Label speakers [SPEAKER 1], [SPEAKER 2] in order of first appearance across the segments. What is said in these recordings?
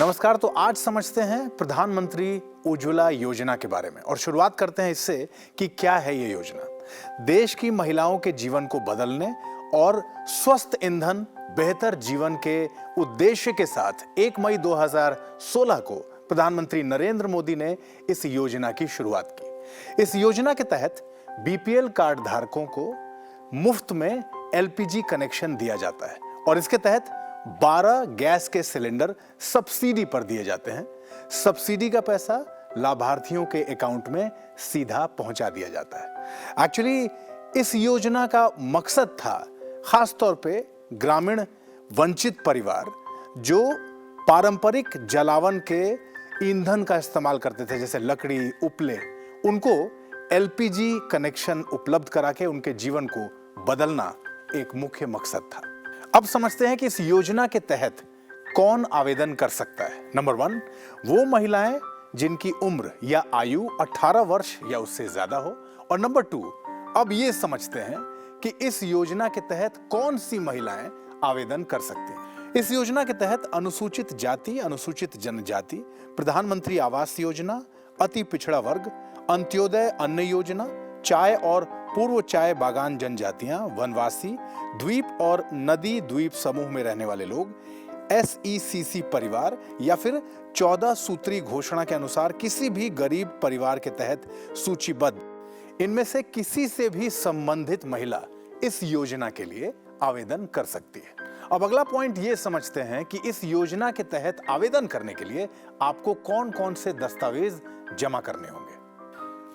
[SPEAKER 1] नमस्कार। तो आज समझते हैं प्रधानमंत्री उज्ज्वला योजना के बारे में और शुरुआत करते हैं इससे कि क्या है ये योजना। देश की महिलाओं के जीवन को बदलने और स्वस्थ ईंधन बेहतर जीवन के उद्देश्य के साथ 1 मई 2016 को प्रधानमंत्री नरेंद्र मोदी ने इस योजना की शुरुआत की। इस योजना के तहत बीपीएल कार्ड धारकों को मुफ्त में एलपीजी कनेक्शन दिया जाता है और इसके तहत 12 गैस के सिलेंडर सब्सिडी पर दिए जाते हैं। सब्सिडी का पैसा लाभार्थियों के अकाउंट में सीधा पहुंचा दिया जाता है। एक्चुअली इस योजना का मकसद था खास तौर पे ग्रामीण वंचित परिवार जो पारंपरिक जलावन के ईंधन का इस्तेमाल करते थे, जैसे लकड़ी, उपले, उनको एलपीजी कनेक्शन उपलब्ध करा के उनके जीवन को बदलना एक मुख्य मकसद था। अब समझते हैं कि इस योजना के तहत कौन आवेदन कर सकता है। नंबर 1, वो महिलाएं जिनकी उम्र या आयु 18 वर्ष या उससे ज्यादा हो। और नंबर 2, अब ये समझते हैं कि इस योजना के तहत कौन सी महिलाएं आवेदन कर सकती हैं। इस योजना के तहत अनुसूचित जाति, अनुसूचित जनजाति, प्रधानमंत्री आवास योजना, अति पिछड़ा वर्ग, अंत्योदय अन्न योजना, चाय और पूर्व चाय बागान जनजातियां, वनवासी, द्वीप और नदी द्वीप समूह में रहने वाले लोग, एसईसीसी परिवार या फिर 14 सूत्री घोषणा के अनुसार किसी भी गरीब परिवार के तहत सूचीबद्ध, इनमें से किसी से भी संबंधित महिला इस योजना के लिए आवेदन कर सकती है। अब अगला पॉइंट ये समझते हैं कि इस योजना के तहत आवेदन करने के लिए आपको कौन कौन से दस्तावेज जमा करने होंगे।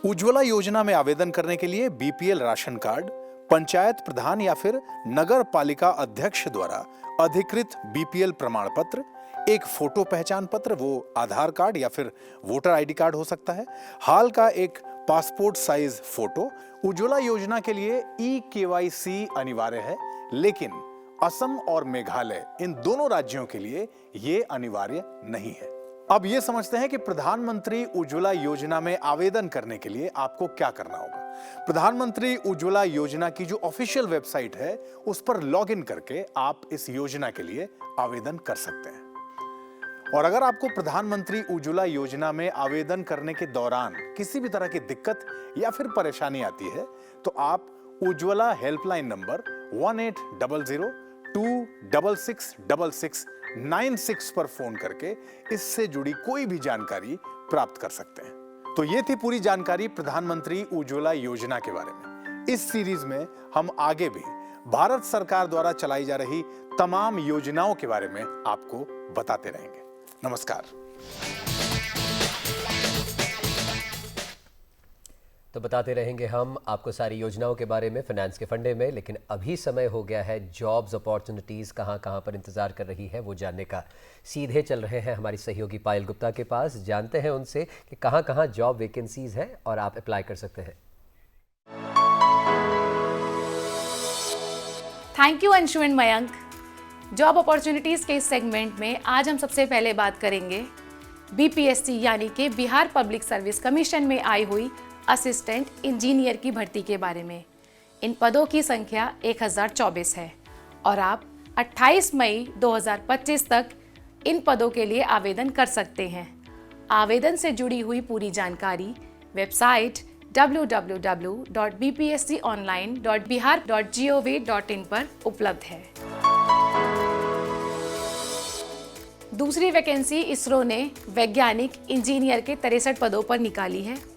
[SPEAKER 1] उज्ज्वला योजना में आवेदन करने के लिए बीपीएल राशन कार्ड, पंचायत प्रधान या फिर नगर पालिका अध्यक्ष द्वारा अधिकृत बीपीएल प्रमाण पत्र, एक फोटो पहचान पत्र, वो आधार कार्ड या फिर वोटर आईडी कार्ड हो सकता है, हाल का एक पासपोर्ट साइज फोटो। उज्ज्वला योजना के लिए ई-केवाईसी अनिवार्य है, लेकिन असम और मेघालय, इन दोनों राज्यों के लिए ये अनिवार्य नहीं है। अब ये समझते हैं कि प्रधानमंत्री उज्ज्वला योजना में आवेदन करने के लिए आपको क्या करना होगा। प्रधानमंत्री उज्ज्वला योजना की जो ऑफिशियल वेबसाइट है उस पर लॉगिन करके आप इस योजना के लिए आवेदन कर सकते हैं। और अगर आपको प्रधानमंत्री उज्ज्वला योजना में आवेदन करने के दौरान किसी भी तरह की दिक्कत या फिर परेशानी आती है तो आप उज्ज्वला हेल्पलाइन नंबर 1800-266-6696 पर फोन करके इससे जुड़ी कोई भी जानकारी प्राप्त कर सकते हैं। तो ये थी पूरी जानकारी प्रधानमंत्री उज्ज्वला योजना के बारे में। इस सीरीज में हम आगे भी भारत सरकार द्वारा चलाई जा रही तमाम योजनाओं के बारे में आपको बताते रहेंगे। नमस्कार।
[SPEAKER 2] तो बताते रहेंगे हम आपको सारी योजनाओं के बारे में, फाइनेंस के फंडे में, लेकिन अभी समय हो गया है जॉब्स अपॉर्चुनिटीज़ कहाँ कहाँ पर इंतज़ार कर रही है वो जानने का। सीधे चल रहे हैं हमारी सहयोगी पायल गुप्ता के पास, जानते हैं उनसे कि कहाँ कहाँ जॉब वैकेंसीज़ है और आप अप्लाई कर सकते हैं।
[SPEAKER 3] Thank you Anshu and Mayank. Job opportunities के इस सेगमेंट में आज हम सबसे पहले बात करेंगे बीपीएससी यानी कि बिहार पब्लिक सर्विस कमीशन में आई हुई असिस्टेंट इंजीनियर की भर्ती के बारे में। इन पदों की संख्या 1024 है और आप 28 मई 2025 तक इन पदों के लिए आवेदन कर सकते हैं। आवेदन से जुड़ी हुई पूरी जानकारी वेबसाइट www.bpsconline.bihar.gov.in पर उपलब्ध है। दूसरी वैकेंसी इसरो ने वैज्ञानिक इंजीनियर के 63 पदों पर निकाली है।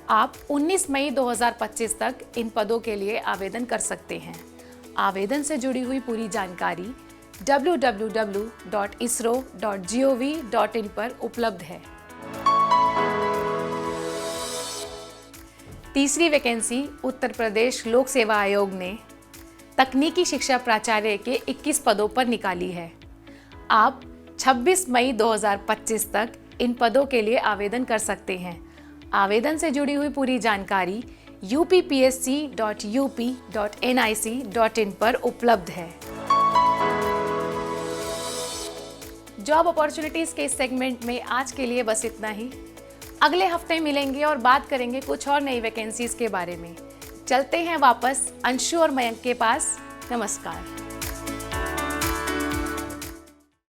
[SPEAKER 3] आप 19 मई 2025 तक इन पदों के लिए आवेदन कर सकते हैं। आवेदन से जुड़ी हुई पूरी जानकारी www.isro.gov.in पर उपलब्ध है। तीसरी वैकेंसी उत्तर प्रदेश लोक सेवा आयोग ने तकनीकी शिक्षा प्राचार्य के 21 पदों पर निकाली है। आप 26 मई 2025 तक इन पदों के लिए आवेदन कर सकते हैं। आवेदन से जुड़ी हुई पूरी जानकारी uppsc.up.nic.in पर उपलब्ध है। जॉब अपॉर्चुनिटीज़ के इस सेगमेंट में आज के लिए बस इतना ही। अगले हफ्ते मिलेंगे और बात करेंगे कुछ और नई वैकेंसीज के बारे में। चलते हैं वापस अंशु और मयंक के पास। नमस्कार।